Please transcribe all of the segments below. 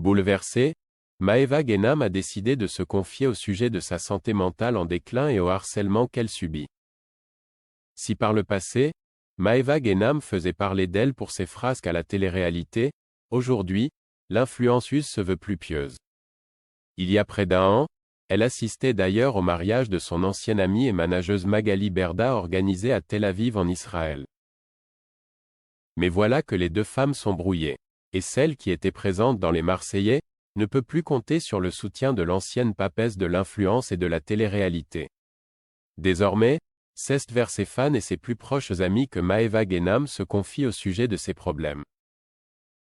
Bouleversée, Maeva Guénam a décidé de se confier au sujet de sa santé mentale en déclin et au harcèlement qu'elle subit. Si par le passé, Maeva Guénam faisait parler d'elle pour ses frasques à la télé-réalité, aujourd'hui, l'influenceuse se veut plus pieuse. Il y a près d'un an, elle assistait d'ailleurs au mariage de son ancienne amie et manageuse Magali Berda organisé à Tel Aviv en Israël. Mais voilà que les deux femmes sont brouillées, et celle qui était présente dans les Marseillais ne peut plus compter sur le soutien de l'ancienne papesse de l'influence et de la télé-réalité. Désormais, c'est vers ses fans et ses plus proches amis que Maeva Guénam se confie au sujet de ses problèmes.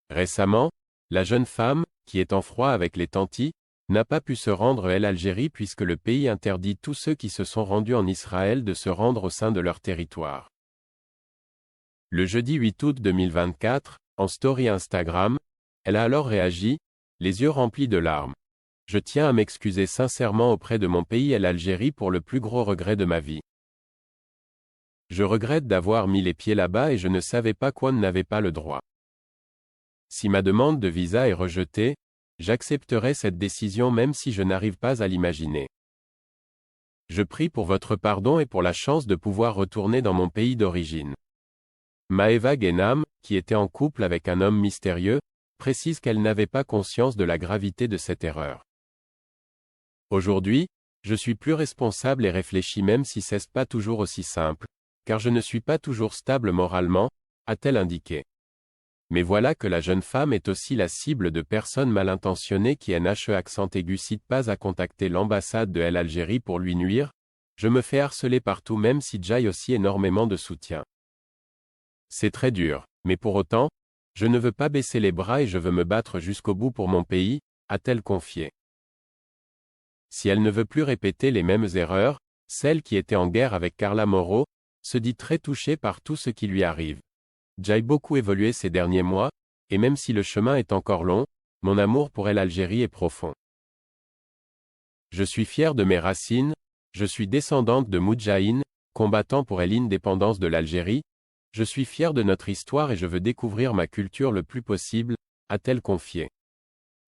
Récemment, la jeune femme, qui est en froid avec les tantis, n'a pas pu se rendre à l'Algérie puisque le pays interdit tous ceux qui se sont rendus en Israël de se rendre au sein de leur territoire. Le jeudi 8 août 2024, en story Instagram, elle a alors réagi, les yeux remplis de larmes. Je tiens à m'excuser sincèrement auprès de mon pays et l'Algérie pour le plus gros regret de ma vie. Je regrette d'avoir mis les pieds là-bas et je ne savais pas quoi n'avait pas le droit. Si ma demande de visa est rejetée, j'accepterai cette décision même si je n'arrive pas à l'imaginer. Je prie pour votre pardon et pour la chance de pouvoir retourner dans mon pays d'origine. Maeva Guénam, qui était en couple avec un homme mystérieux, précise qu'elle n'avait pas conscience de la gravité de cette erreur. Aujourd'hui, je suis plus responsable et réfléchis même si c'est pas toujours aussi simple, car je ne suis pas toujours stable moralement, a-t-elle indiqué. Mais voilà que la jeune femme est aussi la cible de personnes mal intentionnées qui n'hésitent pas à contacter l'ambassade de l'Algérie pour lui nuire. Je me fais harceler partout même si j'ai aussi énormément de soutien. C'est très dur, mais pour autant, je ne veux pas baisser les bras et je veux me battre jusqu'au bout pour mon pays, a-t-elle confié. Si elle ne veut plus répéter les mêmes erreurs, celle qui était en guerre avec Carla Moreau, se dit très touchée par tout ce qui lui arrive. J'ai beaucoup évolué ces derniers mois, et même si le chemin est encore long, mon amour pour l'Algérie est profond. Je suis fier de mes racines, je suis descendante de Moudjahine, combattant pour l'indépendance de l'Algérie, je suis fier de notre histoire et je veux découvrir ma culture le plus possible, a-t-elle confié.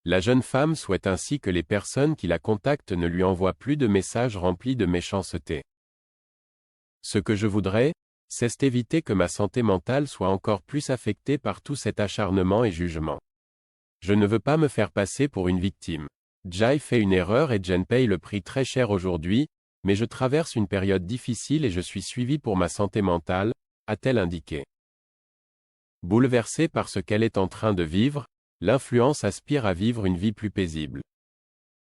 La jeune femme souhaite ainsi que les personnes qui la contactent ne lui envoient plus de messages remplis de méchanceté. Ce que je voudrais, c'est éviter que ma santé mentale soit encore plus affectée par tout cet acharnement et jugement. Je ne veux pas me faire passer pour une victime. J'ai fait une erreur et Jen paye le prix très cher aujourd'hui, mais je traverse une période difficile et je suis suivie pour ma santé mentale, a-t-elle indiqué. Bouleversée par ce qu'elle est en train de vivre, l'influence aspire à vivre une vie plus paisible.